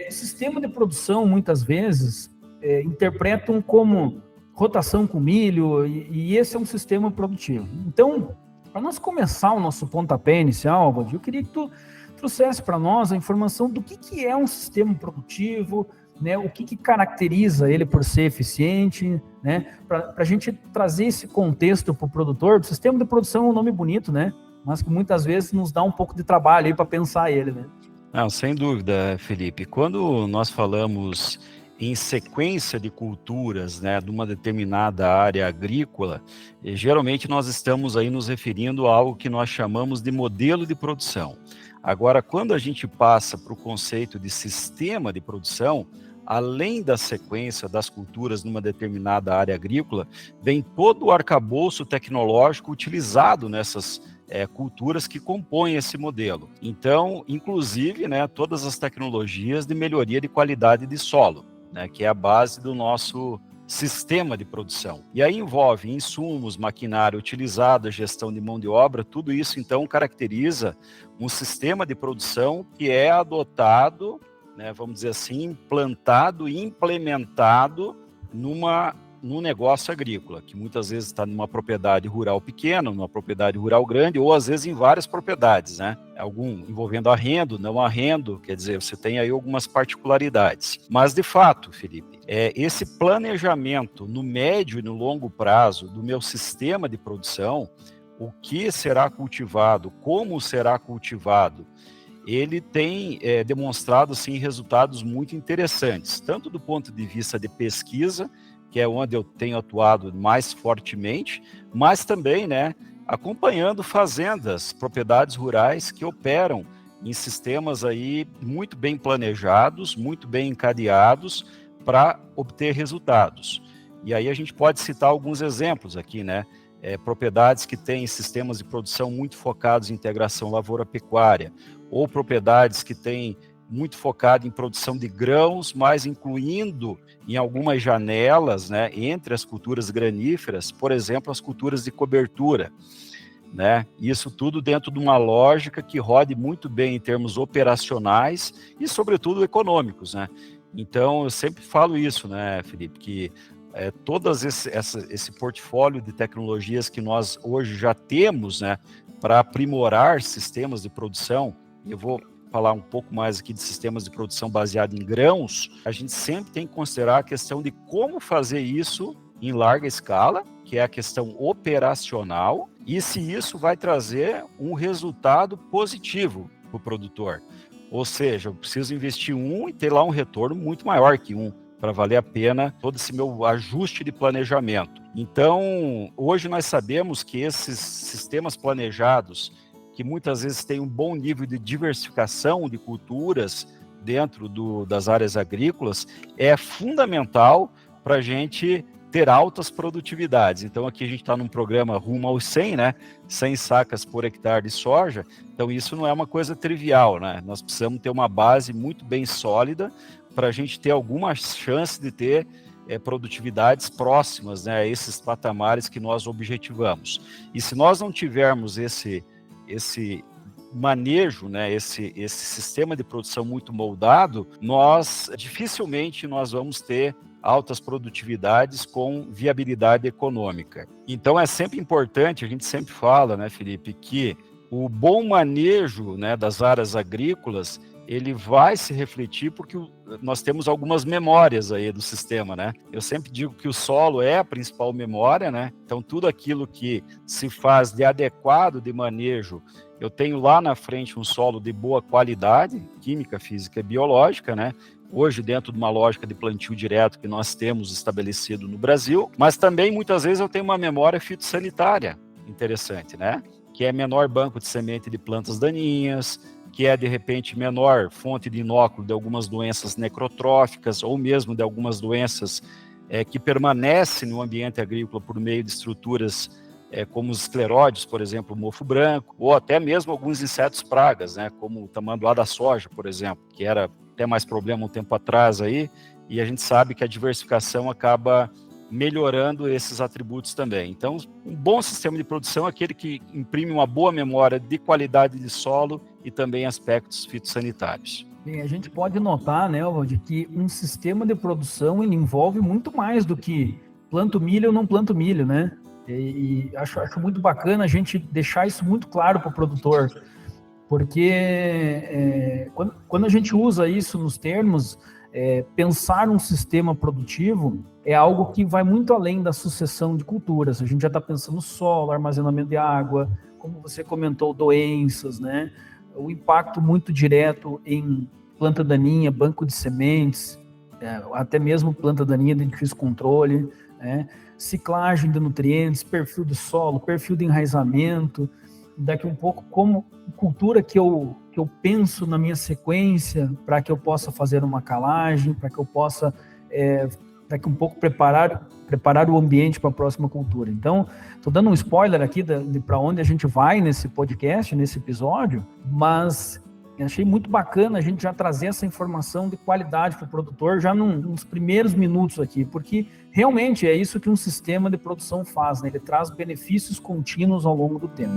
O sistema de produção, muitas vezes, interpretam como rotação com milho, e esse é um sistema produtivo. Então, para nós começar o nosso pontapé inicial, Valdir, eu queria que tu trouxesse para nós a informação do que é um sistema produtivo, né, o que caracteriza ele por ser eficiente, né, para a gente trazer esse contexto para o produtor. O sistema de produção é um nome bonito, né, mas que muitas vezes nos dá um pouco de trabalho aí para pensar ele, né? Não, sem dúvida, Felipe. Quando nós falamos em sequência de culturas, né, de uma determinada área agrícola, geralmente nós estamos aí nos referindo a algo que nós chamamos de modelo de produção. Agora, quando a gente passa para o conceito de sistema de produção, além da sequência das culturas numa determinada área agrícola, vem todo o arcabouço tecnológico utilizado nessas culturas que compõem esse modelo. Então, inclusive, né, todas as tecnologias de melhoria de qualidade de solo, né, que é a base do nosso sistema de produção. E aí envolve insumos, maquinário utilizado, gestão de mão de obra, tudo isso, então, caracteriza um sistema de produção que é adotado, né, vamos dizer assim, implantado e implementado num negócio agrícola, que muitas vezes está numa propriedade rural pequena, numa propriedade rural grande, ou às vezes em várias propriedades, né? Algum envolvendo arrendo, não arrendo, quer dizer, você tem aí algumas particularidades. Mas, de fato, Felipe, esse planejamento no médio e no longo prazo do meu sistema de produção, o que será cultivado, como será cultivado, ele tem demonstrado, sim, resultados muito interessantes, tanto do ponto de vista de pesquisa, que é onde eu tenho atuado mais fortemente, mas também, né, acompanhando fazendas, propriedades rurais que operam em sistemas aí muito bem planejados, muito bem encadeados para obter resultados. E aí a gente pode citar alguns exemplos aqui, né? Propriedades que têm sistemas de produção muito focados em integração lavoura-pecuária, ou propriedades que têm muito focado em produção de grãos, mas incluindo em algumas janelas, né, entre as culturas graníferas, por exemplo, as culturas de cobertura, né? Isso tudo dentro de uma lógica que rode muito bem em termos operacionais e, sobretudo, econômicos, né? Então, eu sempre falo isso, né, Felipe, que todas esse portfólio de tecnologias que nós hoje já temos, né, para aprimorar sistemas de produção, e eu vou falar um pouco mais aqui de sistemas de produção baseado em grãos, a gente sempre tem que considerar a questão de como fazer isso em larga escala, que é a questão operacional, e se isso vai trazer um resultado positivo para o produtor. Ou seja, eu preciso investir e ter lá um retorno muito maior que para valer a pena todo esse meu ajuste de planejamento. Então, hoje nós sabemos que esses sistemas planejados, que muitas vezes têm um bom nível de diversificação de culturas dentro das áreas agrícolas, é fundamental para a gente ter altas produtividades. Então, aqui a gente está num programa rumo aos 100, né? 100 sacas por hectare de soja. Então, isso não é uma coisa trivial, né? Nós precisamos ter uma base muito bem sólida para a gente ter alguma chance de ter produtividades próximas, né, a esses patamares que nós objetivamos. E se nós não tivermos esse manejo, né, esse sistema de produção muito moldado, dificilmente nós vamos ter altas produtividades com viabilidade econômica. Então é sempre importante, a gente sempre fala, né, Felipe, que o bom manejo, né, das áreas agrícolas, ele vai se refletir porque nós temos algumas memórias aí do sistema, né? Eu sempre digo que o solo é a principal memória, né? Então, tudo aquilo que se faz de adequado de manejo, eu tenho lá na frente um solo de boa qualidade, química, física e biológica, né? Hoje, dentro de uma lógica de plantio direto que nós temos estabelecido no Brasil, mas também, muitas vezes, eu tenho uma memória fitossanitária interessante, né? Que é menor banco de semente de plantas daninhas, que é, de repente, menor fonte de inóculo de algumas doenças necrotróficas ou mesmo de algumas doenças que permanecem no ambiente agrícola por meio de estruturas como os escleróides, por exemplo, o mofo branco, ou até mesmo alguns insetos pragas, né, como o tamanduá da soja, por exemplo, que era até mais problema um tempo atrás aí, e a gente sabe que a diversificação acaba melhorando esses atributos também. Então, um bom sistema de produção é aquele que imprime uma boa memória de qualidade de solo e também aspectos fitossanitários. Bem, a gente pode notar, né, de que um sistema de produção ele envolve muito mais do que planto milho ou não planto milho, né? E acho muito bacana a gente deixar isso muito claro para o produtor, porque quando a gente usa isso nos termos, pensar um sistema produtivo é algo que vai muito além da sucessão de culturas. A gente já está pensando no solo, armazenamento de água, como você comentou, doenças, né? O impacto muito direto em planta daninha, banco de sementes, até mesmo planta daninha de difícil controle, né? Ciclagem de nutrientes, perfil de solo, perfil de enraizamento, daqui um pouco como cultura que eu penso na minha sequência para que eu possa fazer uma calagem, para que eu possa daqui um pouco preparar o ambiente para a próxima cultura. Então, estou dando um spoiler aqui de para onde a gente vai nesse podcast, nesse episódio, mas achei muito bacana a gente já trazer essa informação de qualidade para o produtor já nos primeiros minutos aqui, porque realmente é isso que um sistema de produção faz, né? Ele traz benefícios contínuos ao longo do tempo.